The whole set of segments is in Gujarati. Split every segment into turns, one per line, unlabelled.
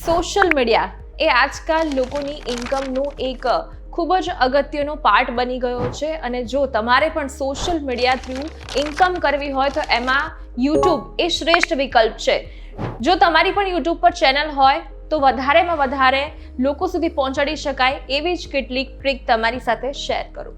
સોશિયલ મીડિયા એ આજકાલ લોકોની ઇન્કમનું એક ખૂબ જ અગત્યનો પાર્ટ બની ગયો છે અને જો તમારે પણ સોશિયલ મીડિયા થ્રુ ઇન્કમ કરવી હોય તો એમાં યુટ્યુબ એ શ્રેષ્ઠ વિકલ્પ છે. જો તમારી પણ યુટ્યુબ પર ચેનલ હોય તો વધારેમાં વધારે લોકો સુધી પહોંચાડી શકાય એવી જ કેટલીક ટ્રીક તમારી સાથે શેર કરું.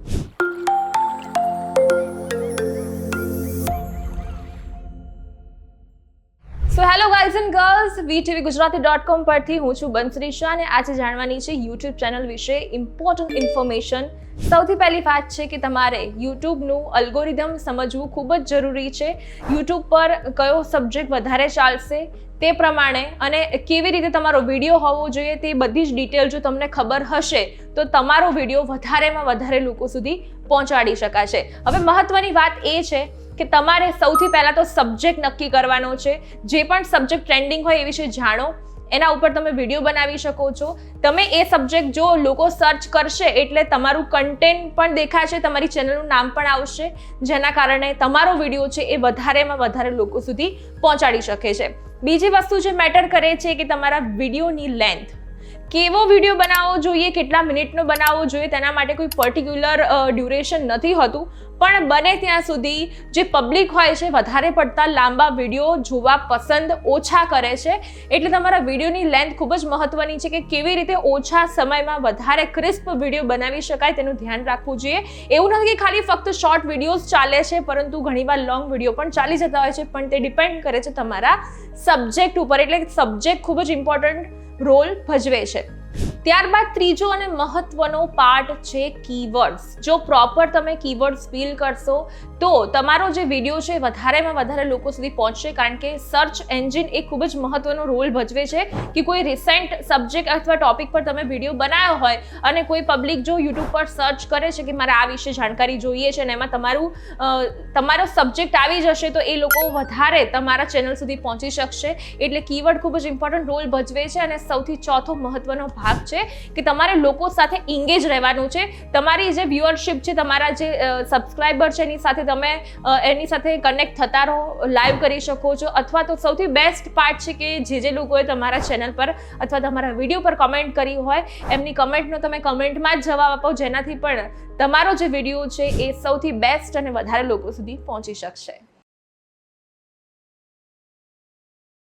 So hello guys and girls, VTVGujarati.com પરથી હું છું બંસરી શાહ અને આજે જાણવાની છે યુટ્યુબ ચેનલ વિશે ઇમ્પોર્ટન્ટ ઇન્ફોર્મેશન. સૌથી પહેલી વાત છે કે તમારે યુટ્યુબનું અલ્ગોરિધમ સમજવું ખૂબ જ જરૂરી છે. યુટ્યુબ પર કયો સબ્જેક્ટ વધારે ચાલશે તે પ્રમાણે અને કેવી રીતે તમારો વિડીયો હોવો જોઈએ તે બધી જ ડિટેલ જો તમને ખબર હશે તો તમારો વિડીયો વધારેમાં વધારે લોકો સુધી પહોંચાડી શકાશે. હવે મહત્વની વાત એ છે કે તમારે સૌથી પહેલાં તો સબ્જેક્ટ નક્કી કરવાનો છે. જે પણ સબ્જેક્ટ ટ્રેન્ડિંગ હોય એ વિશે જાણો, એના ઉપર તમે વિડીયો બનાવી શકો છો. તમે એ સબ્જેક્ટ જો લોકો સર્ચ કરશે એટલે તમારું કન્ટેન્ટ પણ દેખાશે, તમારી ચેનલનું નામ પણ આવશે, જેના કારણે તમારો વિડીયો છે એ વધારેમાં વધારે લોકો સુધી પહોંચાડી શકે છે. બીજી વસ્તુ જે મેટર કરે છે કે તમારા વિડીયોની લેન્થ, કેવો વિડીયો બનાવવો જોઈએ, કેટલા મિનિટનો બનાવવો જોઈએ, તેના માટે કોઈ પર્ટિક્યુલર ડ્યુરેશન નથી હોતું, પણ બને ત્યાં સુધી જે પબ્લિક હોય છે વધારે પડતા લાંબા વિડીયો જોવા પસંદ ઓછા કરે છે. એટલે તમારા વિડીયોની લેન્થ ખૂબ જ મહત્વની છે કે કેવી રીતે ઓછા સમયમાં વધારે ક્રિસ્પ વિડીયો બનાવી શકાય તેનું ધ્યાન રાખવું જોઈએ. એવું નથી કે ખાલી ફક્ત શોર્ટ વિડીયોઝ ચાલે છે, પરંતુ ઘણીવાર લોંગ વિડીયો પણ ચાલી જતા હોય છે, પણ તે ડિપેન્ડ કરે છે તમારા સબ્જેક્ટ ઉપર. એટલે સબ્જેક્ટ ખૂબ જ ઇમ્પોર્ટન્ટ રોલ ભજવે છે. ત્યારબાદ ત્રીજો અને મહત્વનો પાર્ટ છે કીવર્ડ્સ. જો પ્રોપર તમે કીવર્ડ્સ ફિલ કરશો તો તમારો જે વિડીયો છે વધારેમાં વધારે લોકો સુધી પહોંચશે, કારણ કે સર્ચ એન્જિન એ ખૂબ જ મહત્વનો રોલ ભજવે છે કે કોઈ રિસેન્ટ સબ્જેક્ટ અથવા ટોપિક પર તમે વિડીયો બનાવ્યો હોય અને કોઈ પબ્લિક જો યુટ્યુબ પર સર્ચ કરે છે કે મારે આ વિશે જાણકારી જોઈએ છે અને એમાં તમારો સબ્જેક્ટ આવી જશે તો એ લોકો વધારે તમારા ચેનલ સુધી પહોંચી શકશે. એટલે કીવર્ડ ખૂબ જ ઇમ્પોર્ટન્ટ રોલ ભજવે છે. અને સૌથી ચોથો મહત્વનો ભાગ છે કે તમારે લોકો સાથે એન્ગેજ રહેવાનું છે. તમારી જે વ્યુઅરશિપ છે, તમારા જે સબસ્ક્રાઇબર છે, એની સાથે તમે એની સાથે કનેક્ટ થતા રહો, લાઈવ કરી શકો છો. અથવા તો સૌથી બેસ્ટ પાર્ટ છે કે જે લોકોએ તમારા ચેનલ પર અથવા તમારા વિડીયો પર કમેન્ટ કરી હોય એમની કમેન્ટનો તમે કમેન્ટમાં જ જવાબ આપો, જેનાથી પણ તમારો જે વિડીયો છે એ સૌથી બેસ્ટ અને વધારે લોકો સુધી પહોંચી શકશે.